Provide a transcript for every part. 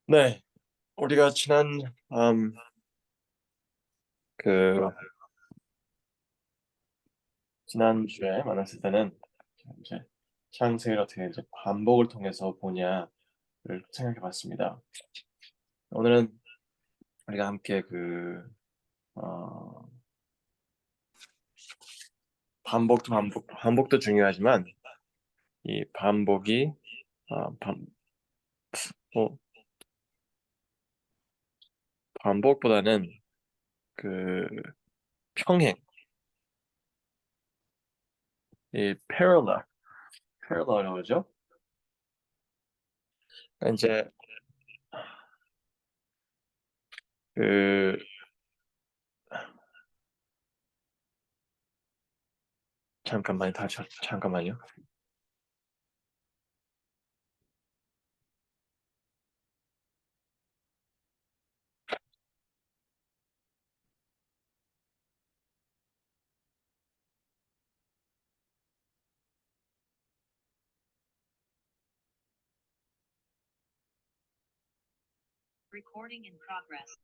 네, 우리가 그 지난주에 만났을 때는 이제 창세기를 어떻게 이제 반복을 통해서 보냐를 생각해봤습니다. 오늘은 우리가 함께 어, 반복도 중요하지만 이 반복이 어, 반, 어, 반복보다는 그 평행, 이 parallel이죠. 그러니까 이제 그 잠깐만요, 잠깐만요. Recording in progress.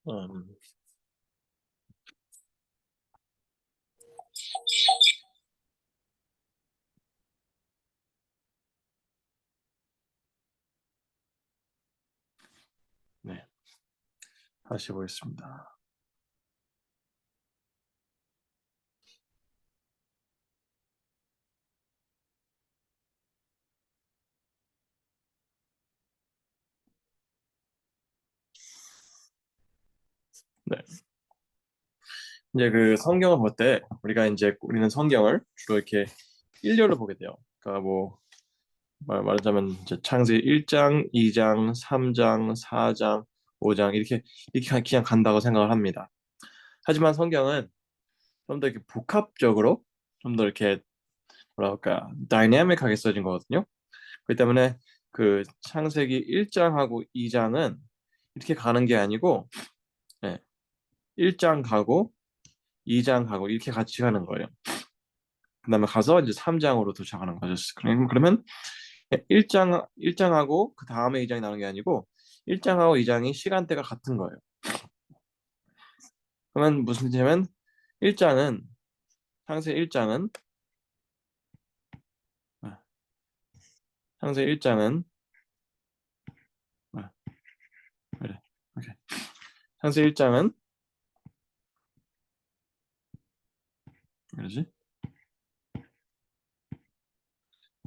음, 네, 다시 보겠습니다. 네. 이제 그 성경을 볼 때 우리는 성경을 주로 이렇게 일렬로 보게 돼요. 그러니까 뭐 말하자면 이제 창세기 1장, 2장, 3장, 4장, 5장 이렇게 그냥 간다고 생각을 합니다. 하지만 성경은 좀 더 이렇게 복합적으로 좀 더 이렇게 뭐랄까 다이내믹하게 써진 거거든요. 그렇기 때문에 그 창세기 1장하고 2장은 이렇게 가는 게 아니고 예, 1장 가고 2장 가고 이렇게 같이 가는 거예요. 그다음에 가서 이제 3장으로 도착하는 거죠. 그러면 1장하고 그 다음에 2장이 나오는 게 아니고 1장하고 2장이 시간대가 같은 거예요. 그러면 무슨 뜻이냐면 1장은 창세 1장은 창세 1장은 그래. 오케이. 창세 1장은 뭐지?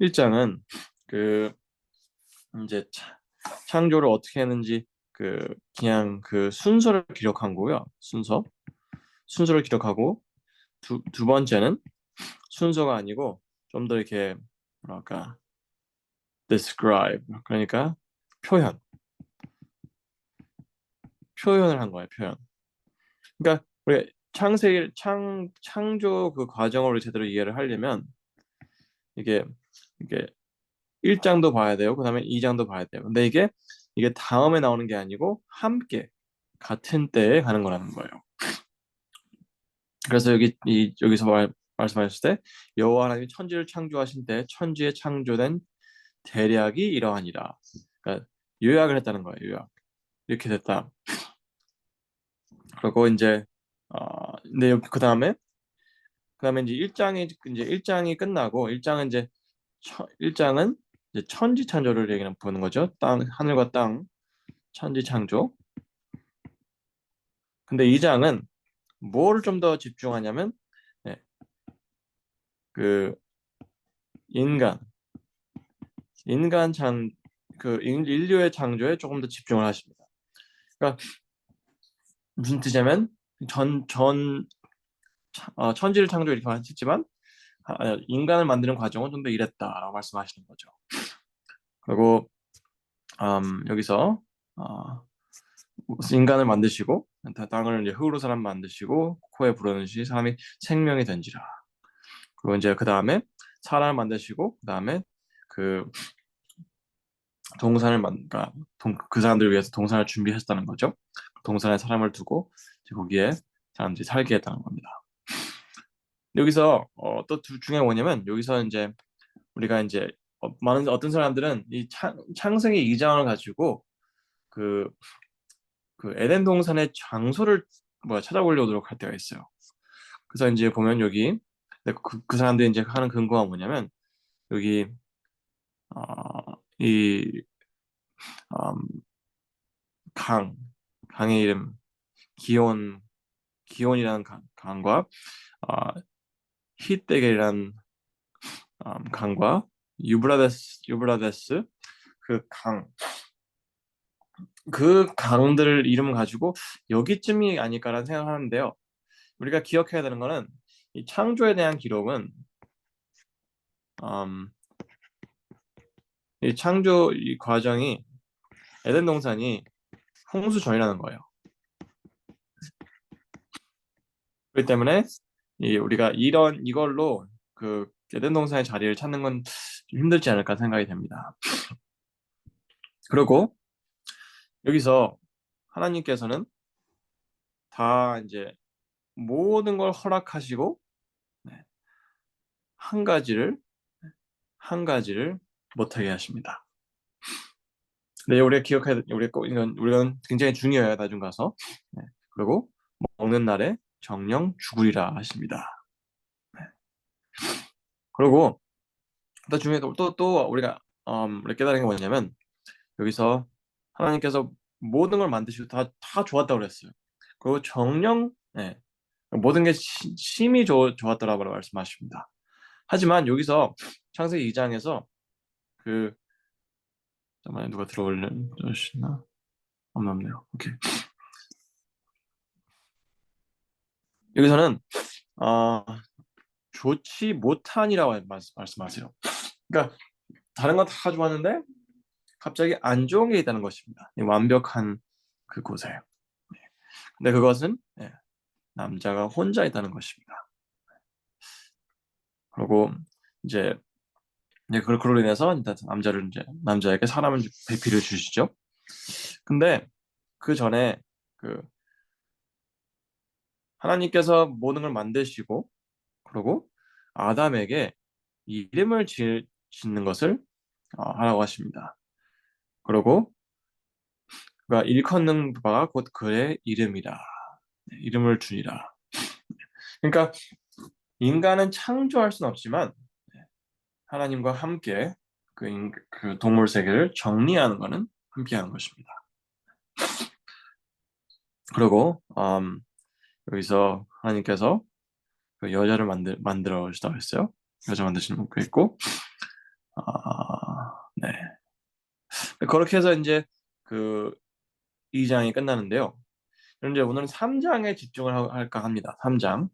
1장은 그 이제 창조를 어떻게 했는지 그냥 그 순서를 기록한 거고요. 순서를 기록하고 두 번째는 순서가 아니고 좀 더 이렇게 뭐랄까 describe 그러니까 표현 표현을 한 거예요. 표현. 그러니까 우리 창조 그 과정을 제대로 이해를 하려면 이게 이게 1장도 봐야 돼요. 그다음에 2장도 봐야 돼요. 근데 이게 다음에 나오는 게 아니고 함께 같은 때에 가는 거라는 거예요. 그래서 여기서 말씀하셨을 때 여호와 하나님이 천지를 창조하신 때 천지에 창조된 대략이 이러하니라. 그러니까 요약을 했다는 거예요. 요약. 이렇게 됐다. 그리고 근데 그다음에 이제 1장이 끝나고 1장은 이제 천지 창조를 얘기는 보는 거죠. 하늘과 땅 천지 창조. 근데 2장은 뭐를 좀 더 집중하냐면 네, 그 인간 인간 창 인류의 창조에 조금 더 집중을 하십니다. 그러니까 무슨 뜻이냐면 천지를 창조 이렇게 말했지만 인간을 만드는 과정은 좀 더 이랬다라고 말씀하시는 거죠. 그리고 여기서 어, 인간을 만드시고 땅을 이제 흙으로 사람 만드시고 코에 불어넣으시 사람이 생명이 된지라. 그리고 이제 그 다음에 사람을 만드시고 그다음에 그 동산을 그러니까 그 사람들을 위해서 동산을 준비했다는 거죠. 동산에 사람을 두고 이제 거기에 사람들이 살게 했다는 겁니다. 여기서 또 중요한 게 뭐냐면 여기서 이제 우리가 이제 많은 어떤 사람들은 이 창세기 2장을 가지고 그, 그 에덴 동산의 장소를 찾아보려고 노력할 때가 있어요. 그래서 이제 보면 여기 그 사람들이 이제 하는 근거가 뭐냐면 여기 이 강, 강의 이름 기온 기온이라는 강과 히데겔이라는 강과 유브라데스 그 강, 그 강들 이름 가지고 여기쯤이 아닐까라는 생각하는데요. 우리가 기억해야 되는 거는 이 창조에 대한 기록은 음, 이 창조 이 과정이 에덴 동산이 홍수 전이라는 거예요. 그렇기 때문에 우리가 이걸로 그 에덴 동산의 자리를 찾는 건 좀 힘들지 않을까 생각이 됩니다. 그리고 여기서 하나님께서는 다 이제 모든 걸 허락하시고 네, 한 가지를 한 가지를 못하게 하십니다. 네, 우리가 기억해야 우리 이건 굉장히 중요해요. 나중 가서. 네, 그리고 먹는 날에 정령 죽으리라 하십니다. 네. 그리고 또 중요해 또 우리가 우리 깨달은 게 뭐냐면 여기서 하나님께서 모든 걸 만드시고 다 좋았다고 그랬어요. 그리고 정령 네, 모든 게 심히 좋았더라고 말씀하십니다. 하지만 여기서 창세기 2장에서 그 잠깐만 누가 들어올려주시나? 없네요. 오케이. 여기서는 어, 좋지 못한이라고 말씀하세요. 그러니까 다른 건 다 좋았는데 갑자기 안 좋은 게 있다는 것입니다. 이 완벽한 그곳에. 근데 그것은 남자가 혼자 있다는 것입니다. 그리고 이제 그로 인해서 일단 남자에게 사람을 배필을 주시죠. 근데 그 전에 그 하나님께서 모든 걸 만드시고 그리고 아담에게 이름을 짓는 것을 하라고 하십니다. 그리고 그가 일컫는 바가 곧 그의 이름이라. 네, 이름을 주니라. 그러니까 인간은 창조할 수는 없지만 하나님과 함께 그 동물 세계를 정리하는 것은 함께하는 것입니다. 그리고 여기서 하나님께서 그 여자를 만들어 주시다고 했어요. 여자 만드시는 것도 있고, 네. 그렇게 해서 이제 그 2장이 끝나는데요. 그럼 이제 오늘은 3장에 집중을 할까 합니다. 3장.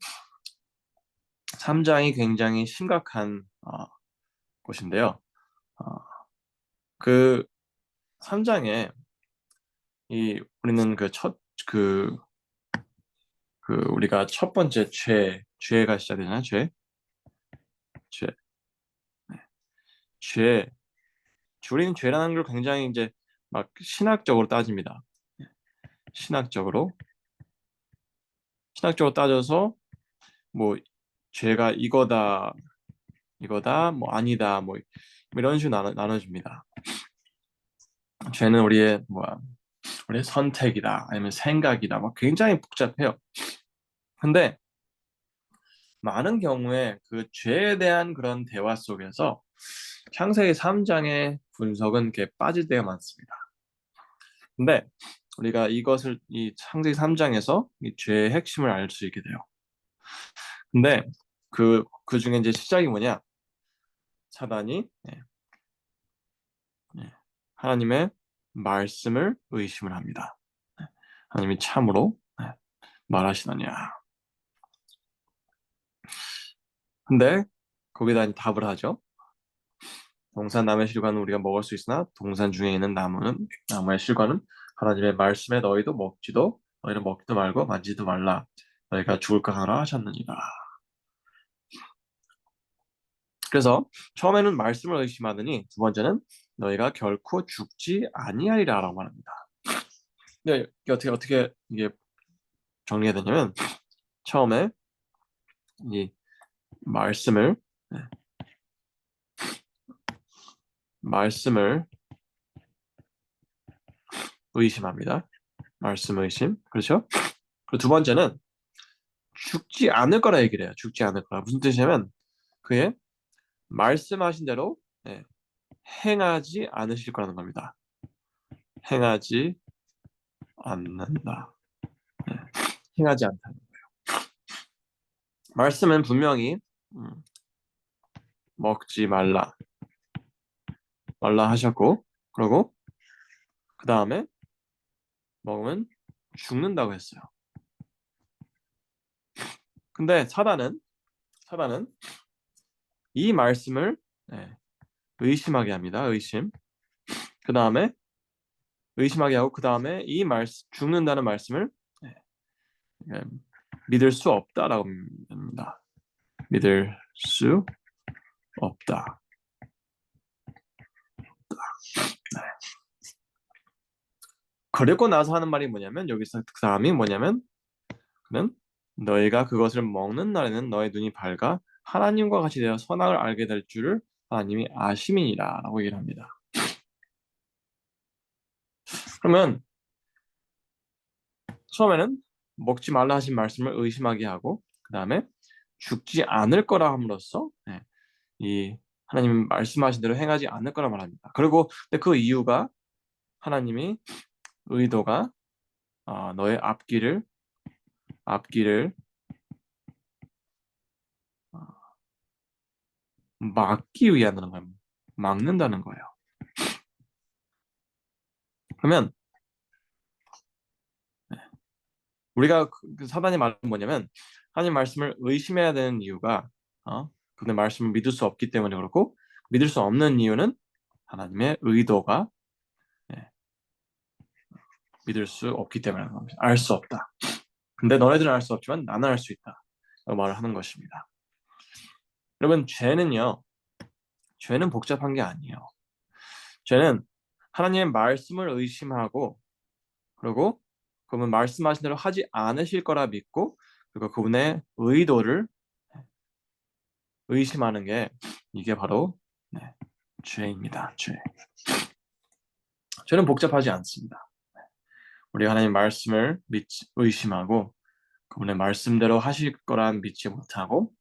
3장이 굉장히 심각한 곳인데요. 어, 그 3장에 우리는 그, 우리가 첫 번째 죄가 시작되잖아요. 죄, 네. 죄. 우리는 죄라는 걸 굉장히 이제 막 신학적으로 따집니다. 신학적으로 따져서 뭐 죄가 이거다, 뭐 아니다, 뭐 이런 식으로 나눠집니다. 죄는 우리의 선택이다, 아니면 생각이다, 뭐 굉장히 복잡해요. 근데 많은 경우에 그 죄에 대한 그런 대화 속에서 창세기 3장의 분석은 이렇게 빠질 때가 많습니다. 근데 우리가 이 창세기 3장에서 이 죄의 핵심을 알 수 있게 돼요. 근데 그 중에 이제 시작이 뭐냐? 사단이 하나님의 말씀을 의심을 합니다. 하나님이 참으로 말하시느냐. 근데 거기다 이제 답을 하죠. 동산 나무의 실과는 우리가 먹을 수 있으나 동산 중에 있는 나무의 실과는 하나님의 말씀에 너희를 먹지도 말고 만지도 말라. 너희가 죽을까 하라 하셨느니라. 그래서 처음에는 말씀을 의심하더니 두 번째는 너희가 결코 죽지 아니하리라라고 말합니다. 근데 이게 어떻게 이게 정리가 되냐면 처음에 이 말씀을 네, 말씀을 의심합니다. 말씀 의심. 그렇죠? 그리고 두 번째는 죽지 않을 거라 얘기를 해요. 죽지 않을 거라. 무슨 뜻이냐면 그의 말씀하신 대로 네, 행하지 않으실 거라는 겁니다. 행하지 않는다. 네, 행하지 않다. 말씀은 분명히 음, 먹지 말라 하셨고 그리고 그 다음에 먹으면 죽는다고 했어요. 근데 사단은 이 말씀을 네, 의심하게 합니다. 의심. 그 다음에 의심하게 하고 그 다음에 이 말씀 죽는다는 말씀을 네, 네, 믿을 수 없다라고 합니다. 믿을 수 없다. 네. 그리고 나서 하는 말이 뭐냐면 여기서 그 다음이 뭐냐면 그는 너희가 그것을 먹는 날에는 너의 눈이 밝아 하나님과 같이 되어 선악을 알게 될 줄을 하나님이 아심이니라라고 얘기를 합니다. 그러면 처음에는 먹지 말라 하신 말씀을 의심하게 하고 그 다음에 죽지 않을 거라 함으로써 네, 이 하나님 말씀하신 대로 행하지 않을 거라 말합니다. 그리고 근데 그 이유가 하나님이 의도가 너의 앞길을 어, 막기 위하는 거예요. 막는다는 거예요. 그러면 우리가 그 사단의 말은 뭐냐면 하나님 말씀을 의심해야 되는 이유가 그분의 말씀을 믿을 수 없기 때문에 그렇고 믿을 수 없는 이유는 하나님의 의도가 네, 믿을 수 없기 때문에 알 수 없다. 근데 너네들은 알 수 없지만 나는 알 수 있다. 라고 말을 하는 것입니다. 여러분 죄는 복잡한 게 아니에요. 죄는 하나님의 말씀을 의심하고 그리고 그분 말씀하신 대로 하지 않으실 거라 믿고 그리고 그분의 의도를 의심하는 게 이게 바로 네, 죄입니다. 죄는 복잡하지 않습니다. 우리 하나님 말씀을 의심하고 그분의 말씀대로 하실 거란 믿지 못하고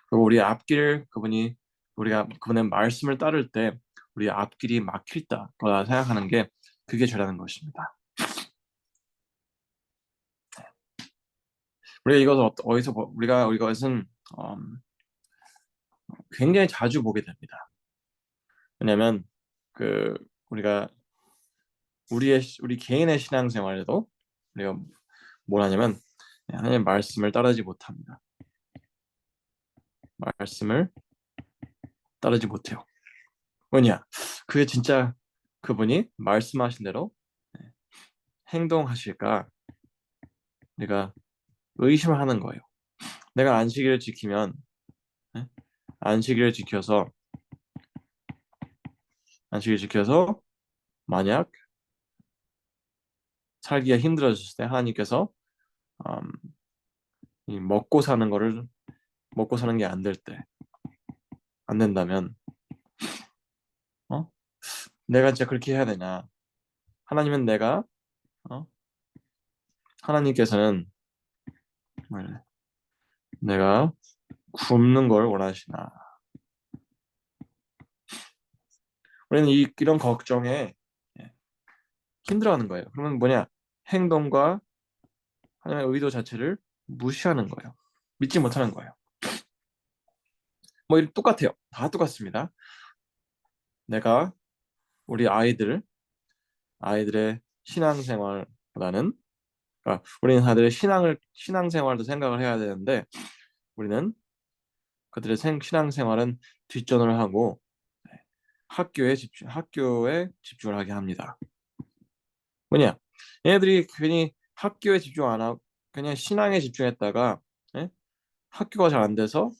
그리고 우리 앞길 우리가 그분의 말씀을 따를 때 우리 앞길이 막힐 거라 생각하는 게 그게 죄라는 것입니다. 우리가 이것을 우리가 이것은 굉장히 자주 보게 됩니다. 왜냐하면 그 우리가 우리 개인의 신앙생활에도 우리가 뭘 하냐면 하나님의 말씀을 따르지 못합니다. 말씀을 따르지 못해요. 뭐냐? 그게 진짜 그분이 말씀하신 대로 행동하실까? 내가 의심을 하는 거예요. 내가 안식일을 지키면 예? 안식일을 지켜서 안식일 지켜서 만약 살기가 힘들어졌을 때 하나님께서 음, 이 먹고 사는 게 안 될 때 안 된다면 어? 내가 진짜 그렇게 해야 되냐? 하나님은 어? 하나님께서는 뭐래? 내가 굶는 걸 원하시나? 우리는 이런 걱정에 예, 힘들어하는 거예요. 그러면 뭐냐? 행동과 하나님의 의도 자체를 무시하는 거예요. 믿지 못하는 거예요. 뭐 똑같아요. 다 똑같습니다. 내가 우리 아이들의 신앙생활보다는 그러니까 우리는 다들 신앙생활도 생각을 해야 되는데 우리는 그들의 신앙생활은 뒷전을 하고 학교에 집중을 하게 합니다. 뭐냐? 얘네들이 괜히 학교에 집중 안 하고 그냥 신앙에 집중했다가 예? 학교가 잘 안 돼서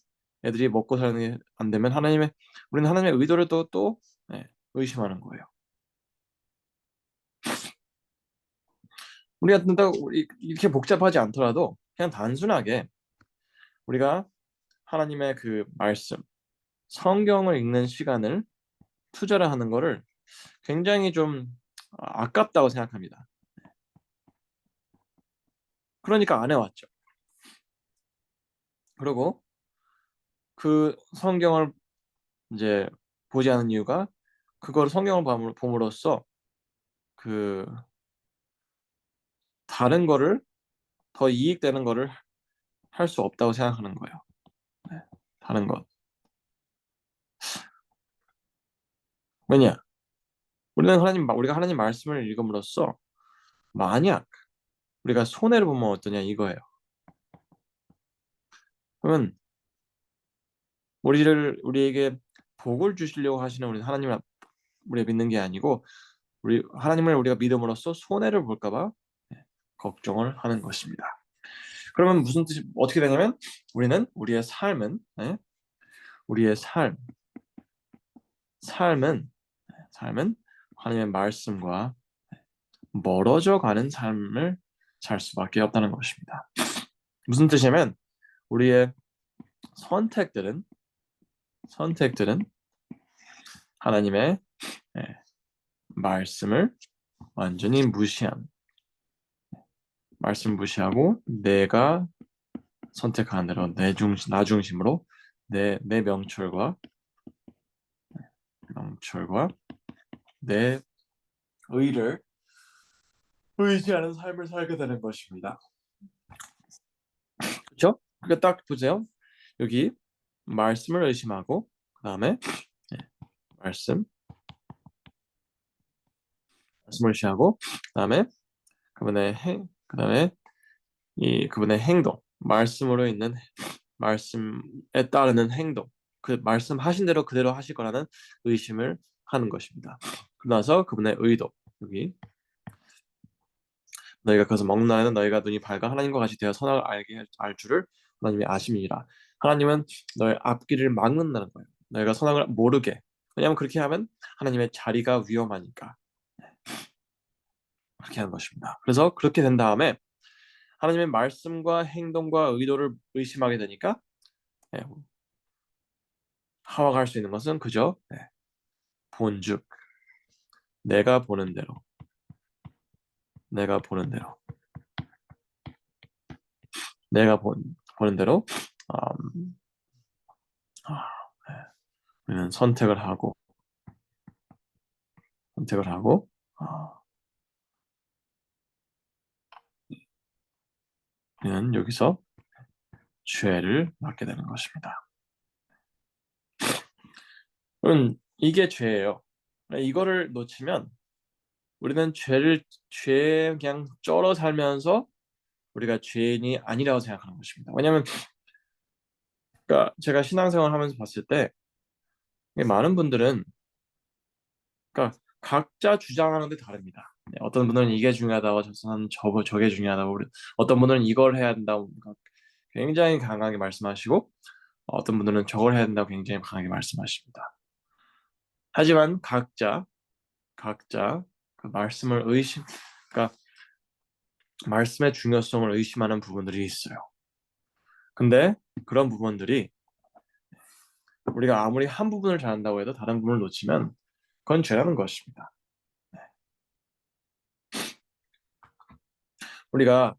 애들이 먹고 사는 게 안 되면 우리는 하나님의 의도를 또 의심하는 거예요. 우리가 이렇게 복잡하지 않더라도 그냥 단순하게 우리가 하나님의 그 말씀, 성경을 읽는 시간을 투자를 하는 거를 굉장히 좀 아깝다고 생각합니다. 그러니까 안 해왔죠. 그리고 그 성경을 이제 보지 않은 이유가 그걸 성경을 봄으로써 그 다른 거를 더 이익되는 거를 할 수 없다고 생각하는 거예요. 네, 다른 것. 왜냐? 우리가 하나님 말씀을 읽음으로써 만약 우리가 손해를 보면 어떠냐 이거예요. 그러면 우리에게 복을 주시려고 하시는 우리 하나님을 우리가 믿는 게 아니고 하나님을 우리가 믿음으로써 손해를 볼까봐 걱정을 하는 것입니다. 그러면 무슨 뜻이 어떻게 되냐면 우리는 우리의 삶은 하나님의 말씀과 멀어져 가는 삶을 살 수밖에 없다는 것입니다. 무슨 뜻이냐면 우리의 선택들은 하나님의 말씀을 완전히 말씀 무시하고 내가 선택하는 대로 나 중심으로 내 명철과 내 의를 의지하는 삶을 살게 되는 것입니다. 그렇죠? 그러니까 딱 보세요. 여기 말씀을 의심하고 그 다음에 말씀을 의심하고 그다음에 그다음에 그분의 행동, 말씀에 따르는 행동, 그 말씀하신 대로 그대로 하실 거라는 의심을 하는 것입니다. 그러나서 그분의 의도, 여기 너희가 그것을 먹는 날에는 너희가 눈이 밝아 하나님과 같이 되어 선악을 알 줄을 하나님이 아심이니라. 하나님은 너의 앞길을 막는다는 거예요. 너희가 선악을 모르게. 왜냐하면 그렇게 하면 하나님의 자리가 위험하니까 그렇게 하는 것입니다. 그래서 그렇게 된 다음에 하나님의 말씀과 행동과 의도를 의심하게 되니까 하와가 할 수 있는 것은 그저 본즉 내가 보는 대로 내가 보는 대로 내가 보는 대로 음, 아, 우리는 선택을 하고 우리는 여기서 죄를 맡게 되는 것입니다. 이게 죄예요. 이거를 놓치면 우리는 죄에 그냥 쩔어 살면서 우리가 죄인이 아니라고 생각하는 것입니다. 왜냐하면 그러니까 제가 신앙생활 하면서 봤을 때 많은 분들은 그러니까 각자 주장하는 데 다릅니다. 어떤 분들은 이게 중요하다고 저게 중요하다고 어떤 분들은 이걸 해야 된다고 굉장히 강하게 말씀하시고 어떤 분들은 저걸 해야 된다고 굉장히 강하게 말씀하십니다. 하지만 각자 그 그러니까 말씀의 중요성을 의심하는 부분들이 있어요. 근데 그런 부분들이 우리가 아무리 한 부분을 잘한다고 해도 다른 부분을 놓치면 그건 죄라는 것입니다. 우리가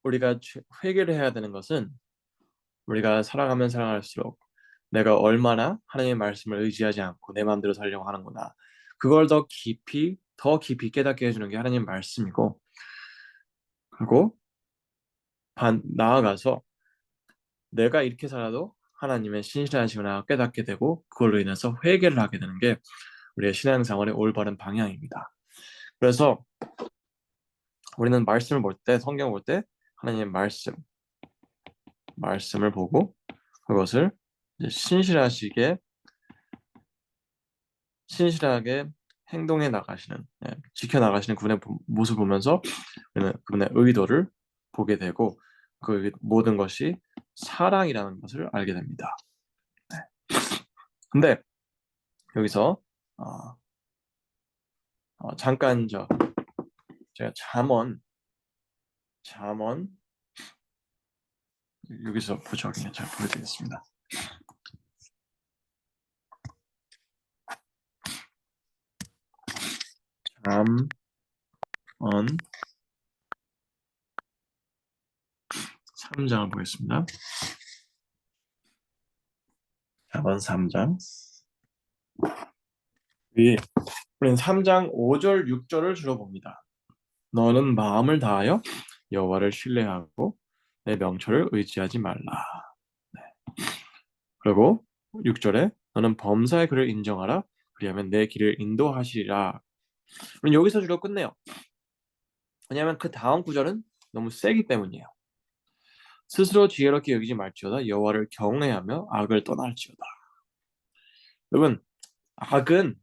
우리가 회개를 해야 되는 것은 우리가 살아가면 살아갈수록 내가 얼마나 하나님의 말씀을 의지하지 않고 내 마음대로 살려고 하는구나. 그걸 더 깊이 깨닫게 해주는 게 하나님 말씀이고, 그리고 나아가서 내가 이렇게 살아도 하나님의 신실하시구나 깨닫게 되고 그걸로 인해서 회개를 하게 되는 게 우리의 신앙생활의 올바른 방향입니다. 그래서 우리는 성경을 볼 때 하나님의 말씀을 보고 그것을 이제 신실하게 행동해 나가시는, 지켜 나가시는 그분의 모습을 보면서 우리는 그분의 의도를 보게 되고 그 모든 것이 사랑이라는 것을 알게 됩니다. 네. 근데 여기서 잠깐 제가 잠언 여기서 보죠. 그냥 제가 보여드리겠습니다. 잠언 3장을 보겠습니다. 잠언 3장. 우리는 3장 5절, 6절을 주로 봅니다. 너는 마음을 다하여 여호와를 신뢰하고 내 명철을 의지하지 말라. 네. 그리고 6절에 너는 범사의 그를 인정하라. 그리하면 내 길을 인도하시리라. 우리는 여기서 주로 끝내요. 왜냐하면 그 다음 구절은 너무 세기 때문이에요. 스스로 지혜롭게 여기지 말지어다 여호와를 경외하며 악을 떠날지어다. 여러분, 악은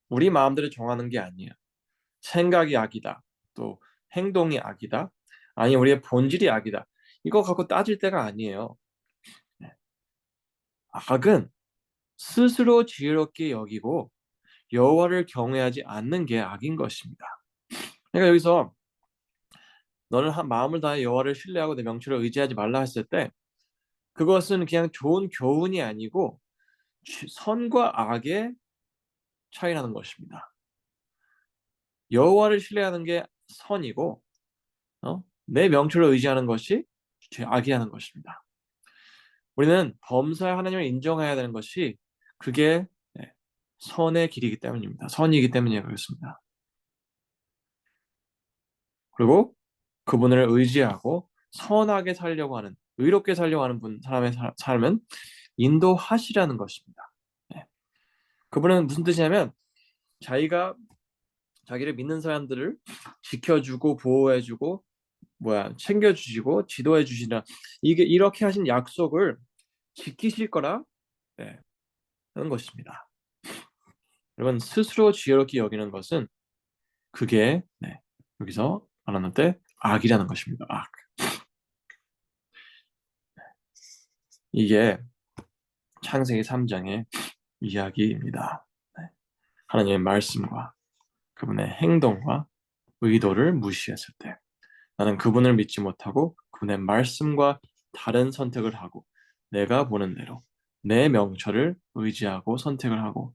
우리 마음대로 정하는 게 아니에요. 생각이 악이다. 또 행동이 악이다. 아니 우리의 본질이 악이다. 이거 갖고 따질 때가 아니에요. 악은 스스로 지혜롭게 여기고 여호와를 경외하지 않는 게 악인 것입니다. 그러니까 여기서 너는 한 마음을 다해 여호와를 신뢰하고 내 명철을 의지하지 말라 했을 때 그것은 그냥 좋은 교훈이 아니고 선과 악의 차이라는 것입니다. 여호와를 신뢰하는 게 선이고 내 명철을 의지하는 것이 악이라는 것입니다. 우리는 범사의 하나님을 인정해야 되는 것이 그게 선의 길이기 때문입니다. 선이기 때문에 그렇습니다. 그리고 그분을 의지하고 선하게 살려고 하는, 의롭게 살려고 하는 사람의 삶은 인도하시라는 것입니다. 그분은 무슨 뜻이냐면 자기를 믿는 사람들을 지켜주고 보호해주고 챙겨주시고 지도해주시라, 이게 이렇게 하신 약속을 지키실 거라 하는 것입니다. 여러분, 스스로 지혜롭게 여기는 것은 그게 여기서 말하는 때 악이라는 것입니다. 악. 이게 창세기 3장의 이야기입니다. 하나님의 말씀과 그분의 행동과 의도를 무시했을 때 나는 그분을 믿지 못하고 그분의 말씀과 다른 선택을 하고 내가 보는 대로 내 명철을 의지하고 선택을 하고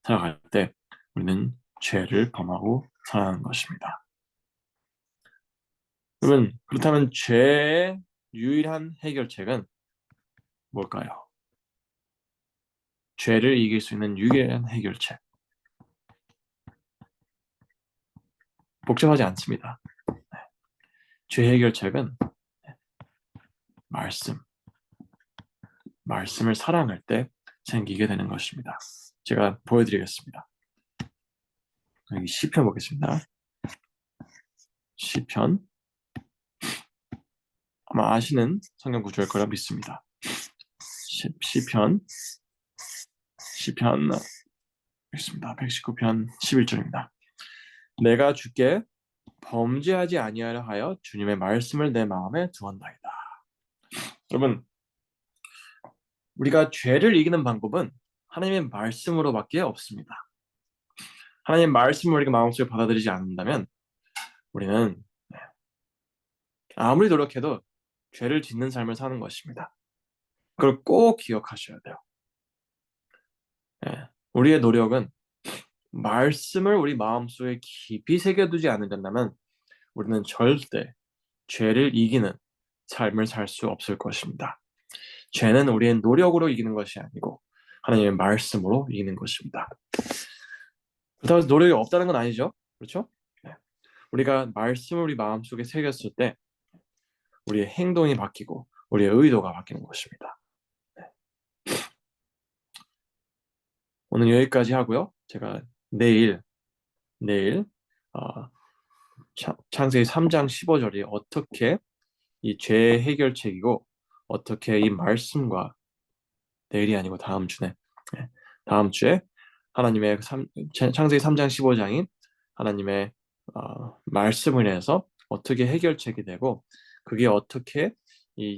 살아갈 때 우리는 죄를 범하고 살아가는 것입니다. 그렇다면 죄의 유일한 해결책은 뭘까요? 죄를 이길 수 있는 유일한 해결책. 복잡하지 않습니다. 죄 해결책은 말씀을 사랑할 때 생기게 되는 것입니다. 제가 보여드리겠습니다. 여기 시편 보겠습니다. 시편, 아마 아시는 성경 구절일 거라 믿습니다. 시편 있습니다. 119편 11절입니다. 내가 주께 범죄하지 아니하려 하여 주님의 말씀을 내 마음에 두었나이다. 여러분, 우리가 죄를 이기는 방법은 하나님의 말씀으로밖에 없습니다. 하나님의 말씀을 우리가 마음속에 받아들이지 않는다면 우리는 아무리 노력해도 죄를 짓는 삶을 사는 것입니다. 그걸 꼭 기억하셔야 돼요. 우리의 노력은 말씀을 우리 마음속에 깊이 새겨두지 않는다면 우리는 절대 죄를 이기는 삶을 살 수 없을 것입니다. 죄는 우리의 노력으로 이기는 것이 아니고 하나님의 말씀으로 이기는 것입니다. 그렇다고 해서 노력이 없다는 건 아니죠. 그렇죠? 우리가 말씀을 우리 마음속에 새겼을 때 우리의 행동이 바뀌고 우리의 의도가 바뀌는 것입니다. 오늘 여기까지 하고요. 제가 내일 창세기 3장 15절이 어떻게 이 죄의 해결책이고 어떻게 이 말씀과, 내일이 아니고 다음 주에 하나님의 창세기 3장 15장인 하나님의 말씀을 해서 어떻게 해결책이 되고 그게 어떻게 이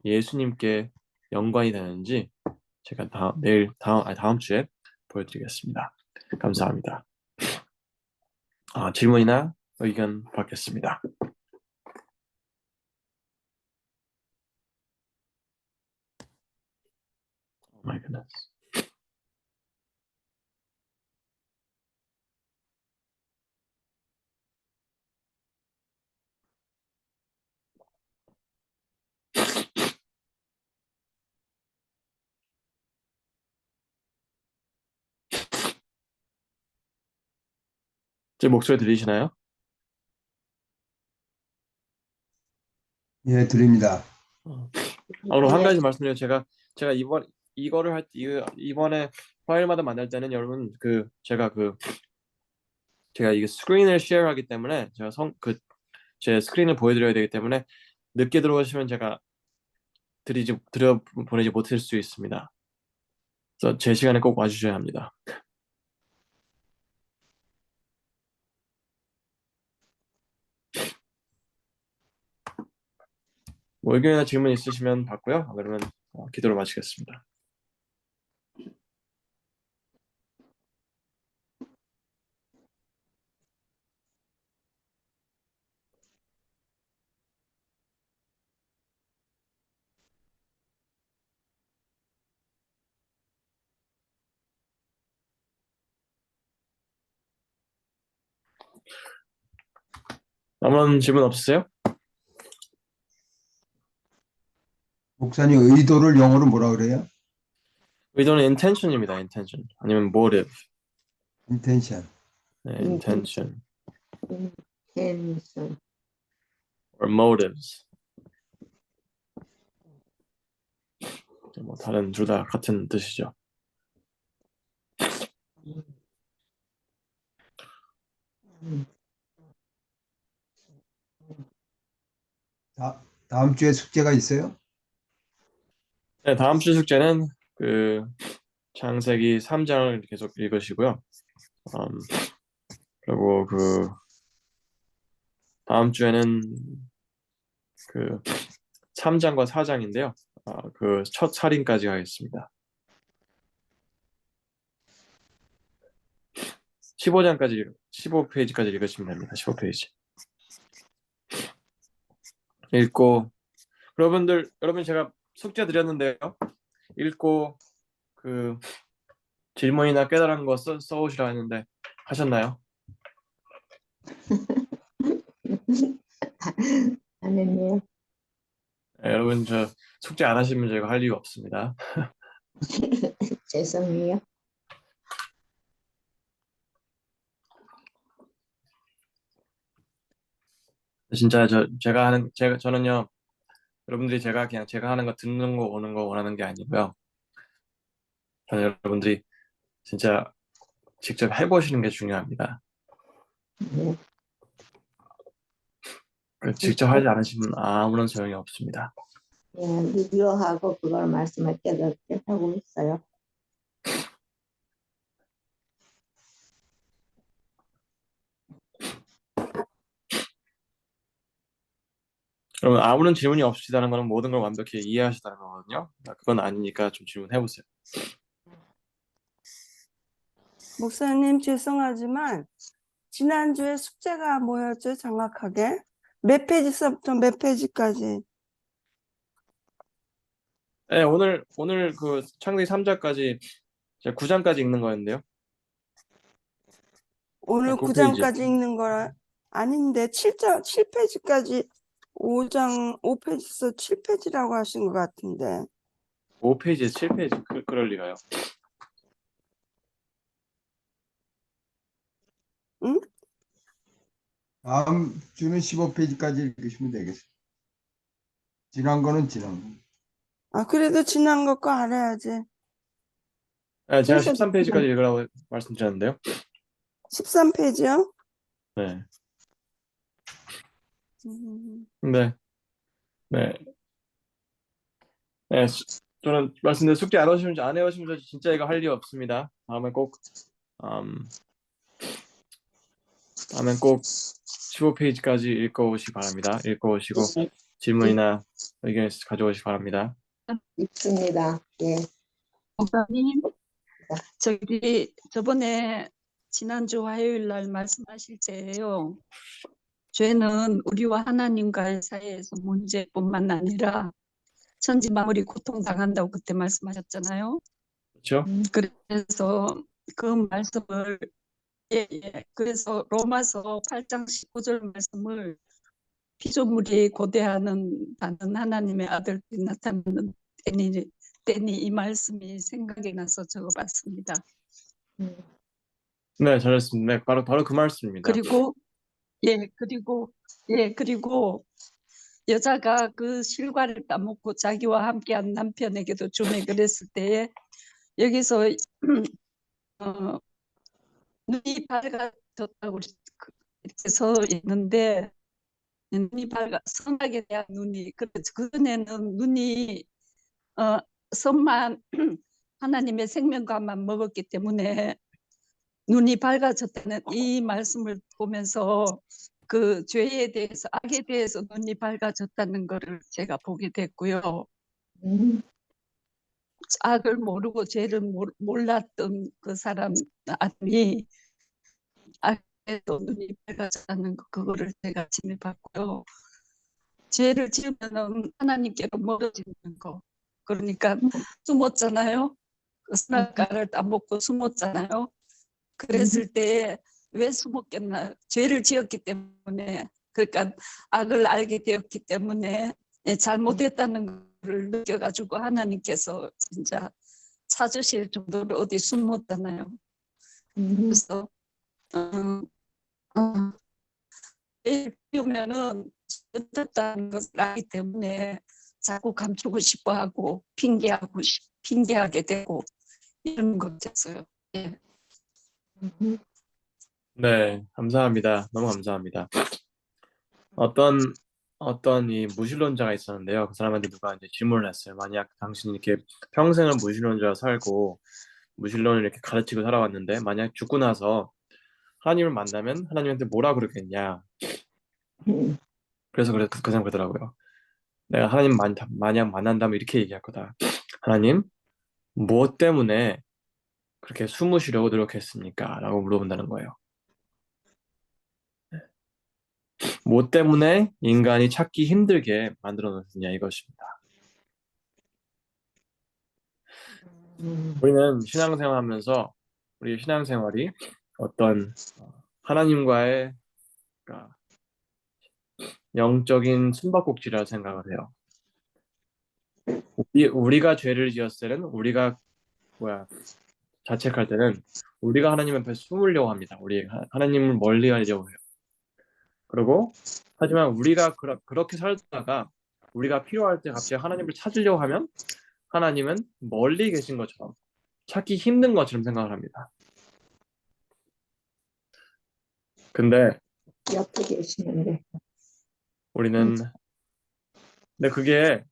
예수님께 연관이 되는지 제가 다음 주에 보여드리겠습니다. 감사합니다. 질문이나 의견 받겠습니다. Oh my goodness. 제 목소리 들리시나요? 예, 드립니다. 그럼 한 가지 말씀드려요. 제가 이거를 이번에 파일마다 만들 때는 여러분 제가 이게 스크린을 쉐어하기 때문에 제 스크린을 보여드려야 되기 때문에 늦게 들어오시면 제가 드려 보내지 못할 수 있습니다. 그래서 제 시간에 꼭 와주셔야 합니다. 뭐 의견이나 질문 있으시면 받고요. 그러면 기도를 마치겠습니다. 아무런 질문 없으세요? 목사님 의도를 영어로 뭐라 그래요? 의도는 intention입니다. intention 아니면 motive. intention. 네, intention intention. or motives. 뭐 다른 둘 다 같은 뜻이죠. 다음 주에 숙제가 있어요? 네, 다음 주 숙제는 창세기 3장을 계속 읽으시고요. 그리고 다음 주에는 3장과 4장인데요. 첫 살인까지 하겠습니다. 15페이지까지 읽으시면 됩니다. 15페이지. 읽고 여러분 제가 숙제 드렸는데요. 읽고 질문이나 깨달은 거 써오시라 했는데 하셨나요? 아니요. 네, 여러분 저 숙제 안 하시면 제가 할 이유가 없습니다. 죄송해요. 진짜 저는요 여러분들이 제가 하는 거 듣는 거 오는 거 원하는 게 아니고요. 저는 여러분들이 진짜 직접 해보시는 게 중요합니다. 네. 직접 하지 않으시면 아무런 소용이 없습니다. 예, 리뷰하고 그걸 말씀을 깨닫게 하고 있어요. 그러면 아무런 질문이 없으시다는 거는 모든 걸 완벽히 이해하시다는 거거든요. 그건 아니니까 좀 질문해 보세요. 목사님 죄송하지만 지난주에 숙제가 뭐였죠? 정확하게? 몇 페이지서부터 몇 페이지까지? 네, 오늘 창세기 3장까지 9장까지 읽는 거였는데요. 오늘 9페이지. 9장까지 읽는 거라 아닌데 7페이지까지 5페이지에서 7페이지라고 하신 것 같은데 5페이지에 7페이지 그럴 리가요. 응? 다음 주는 15페이지까지 읽으시면 되겠어요. 지난 거는 지난 거. 아 그래도 지난 거 알아야지. 네, 제가 그래서 13페이지까지 읽으라고 말씀드렸는데요. 13페이지요? 네. 음. 네. 네. 네. 저는 말씀드린 숙제 안 해오시면 진짜 이거 할 일 없습니다. 다음에 꼭 15페이지까지 읽어오시기 바랍니다. 읽어오시고 질문이나 의견 있으시면 가져오시기 바랍니다. 있습니다. 예. 목사님, 저기 저번에 지난주 화요일 날 말씀하실 때요. 죄는 우리와 하나님과의 사이에서 문제뿐만 아니라 천지 만물이 고통당한다고 그때 말씀하셨잖아요. 그렇죠? 그래서 그 말씀을 그래서 로마서 8장 19절 말씀을 피조물이 고대하는 다는 하나님의 아들이 나타나는 때니 이 말씀이 생각이 나서 적어봤습니다. 음, 네, 잘했습니다. 네, 바로 그 말씀입니다. 그리고 그리고 여자가 그 실과를 따먹고 자기와 함께한 남편에게도 주매 그랬을 때에 여기서 눈이 밝아졌다고 이렇게 서 있는데 눈이 선악에 대한 눈이 그전에는 눈이 선만 하나님의 생명과만 먹었기 때문에 눈이 밝아졌다는 이 말씀을 보면서 그 죄에 대해서 악에 대해서 눈이 밝아졌다는 것을 제가 보게 됐고요. 악을 모르고 죄를 몰랐던 그 사람이 악에도 눈이 밝아졌다는 그거를 제가 짐해봤고요. 죄를 지으면 하나님께로 멀어지는 거. 그러니까 숨었잖아요. 그 선악과를 따먹고 숨었잖아요. 그랬을 때 왜 숨었겠나? 죄를 지었기 때문에, 그러니까 악을 알게 되었기 때문에 잘못했다는 걸 느껴가지고 하나님께서 진짜 찾으실 정도로 어디 숨었잖아요. 그래서 죄를 지으면은 잘못했다는 것을 알기 때문에 자꾸 감추고 싶어하고 핑계하게 되고 이런 것이었어요. 예. 네, 감사합니다. 너무 감사합니다. 어떤 이 무신론자가 있었는데요. 그 사람한테 누가 이제 질문을 했어요. 만약 당신이 이렇게 평생을 무신론자로 살고 무신론을 이렇게 가르치고 살아왔는데 만약 죽고 나서 하나님을 만나면 하나님한테 뭐라 그러겠냐. 그래서 그 사람 그러더라고요. 내가 하나님 만약 만난다면 이렇게 얘기할 거다. 하나님, 무엇 때문에 그렇게 숨으시려고 노력했습니까? 라고 물어본다는 거예요. 뭐 때문에 인간이 찾기 힘들게 만들어 놓았느냐 이것입니다. 우리는 신앙생활하면서 우리 신앙생활이 어떤 하나님과의 그러니까 영적인 숨바꼭질이라고 생각을 해요. 우리가 죄를 지었을 때는 우리가 자책할 때는 우리가 하나님 앞에 숨으려고 합니다. 우리 하나님을 멀리 하려고 해요. 그리고 하지만 우리가 그렇게 살다가 우리가 필요할 때 갑자기 하나님을 찾으려고 하면 하나님은 멀리 계신 것처럼 찾기 힘든 것처럼 생각을 합니다. 근데 옆에 계시는데. 우리는 근데 그게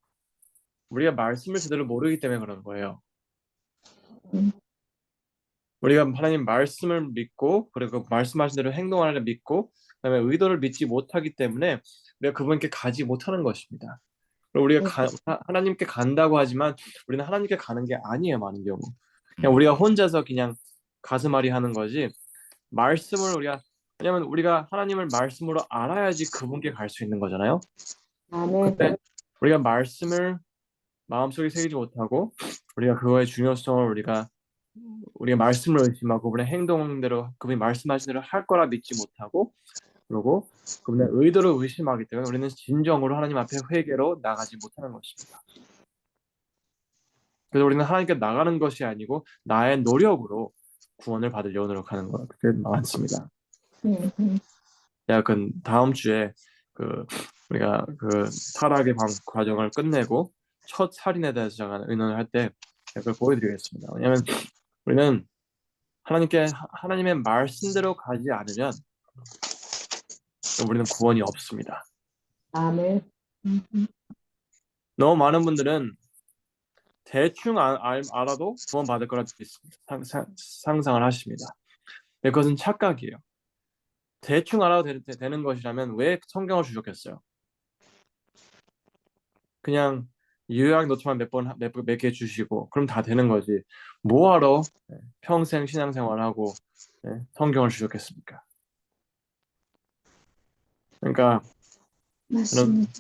우리가 말씀을 제대로 모르기 때문에 그런 거예요. 우리가 하나님 말씀을 믿고 그리고 말씀하신 대로 행동하는 믿고 그다음에 의도를 믿지 못하기 때문에 우리가 그분께 가지 못하는 것입니다. 그리고 우리가 하나님께 간다고 하지만 우리는 하나님께 가는 게 아니에요. 많은 경우 그냥 우리가 혼자서 그냥 가슴앓이 하는 거지 말씀을 왜냐면 우리가 하나님을 말씀으로 알아야지 그분께 갈 수 있는 거잖아요. 아멘. 근데 우리가 말씀을 마음속에 새기지 못하고 우리가 그거의 중요성을 우리가 말씀을 의심하고 그분의 행동대로 그분이 말씀하신 대로 할 거라 믿지 못하고 그리고 그분의 의도를 의심하기 때문에 우리는 진정으로 하나님 앞에 회개로 나가지 못하는 것입니다. 그래서 우리는 하나님께 나가는 것이 아니고 나의 노력으로 구원을 받으려고 노력하는 것 그게 많습니다. 그 다음 주에 우리가 타락의 과정을 끝내고 첫 살인에 대해서 제가 의논을 할 때 그걸 보여드리겠습니다. 왜냐하면 우리는 하나님의 말씀대로 가지 않으면 우리는 구원이 없습니다. 아멘. 너무 많은 분들은 대충 알아도 구원 받을 거라 상상을 하십니다. 근데 그것은 착각이에요. 대충 알아도 되는 것이라면 왜 성경을 주셨겠어요? 그냥 요약 노트만 몇 개 주시고 그럼 다 되는 거지. 뭐하러 평생 신앙생활하고 성경을 주셨겠습니까? 그러니까 맞습니다.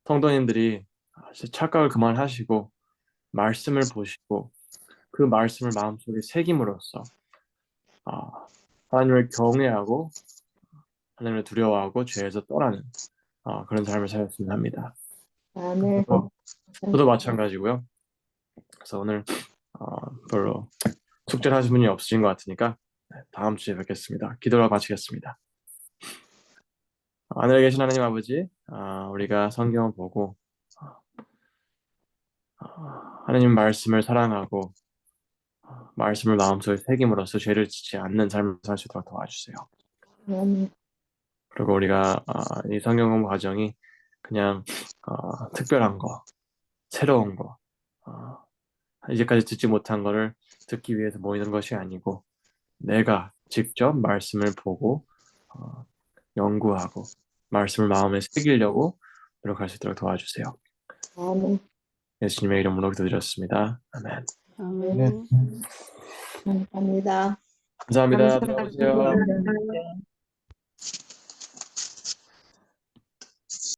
성도님들이 진짜 착각을 그만하시고 말씀을 보시고 그 말씀을 마음속에 새김으로써 하나님을 경외하고 하나님을 두려워하고 죄에서 떠나는 그런 삶을 살았으면 합니다. 아멘. 저도 마찬가지고요. 그래서 오늘 별로 숙제를 하신 분이 없으신 것 같으니까 다음 주에 뵙겠습니다. 기도로 마치겠습니다. 하늘에 계신 하나님 아버지, 우리가 성경을 보고 하나님 말씀을 사랑하고 말씀을 마음속에 새김으로써 죄를 짓지 않는 삶을 살 수 있도록 도와주세요. 아멘. 그리고 우리가 이 성경 공부 과정이 그냥 특별한 거, 새로운 거, 이제까지 듣지 못한 거를 듣기 위해서 모이는 것이 아니고 내가 직접 말씀을 보고 연구하고 말씀을 마음에 새기려고 노력할 수 있도록 도와주세요. 아멘. 예수님의 이름으로 기도드렸습니다. 아멘. 아멘. 감사합니다. 감사합니다. 들어가세요. 감사합니다.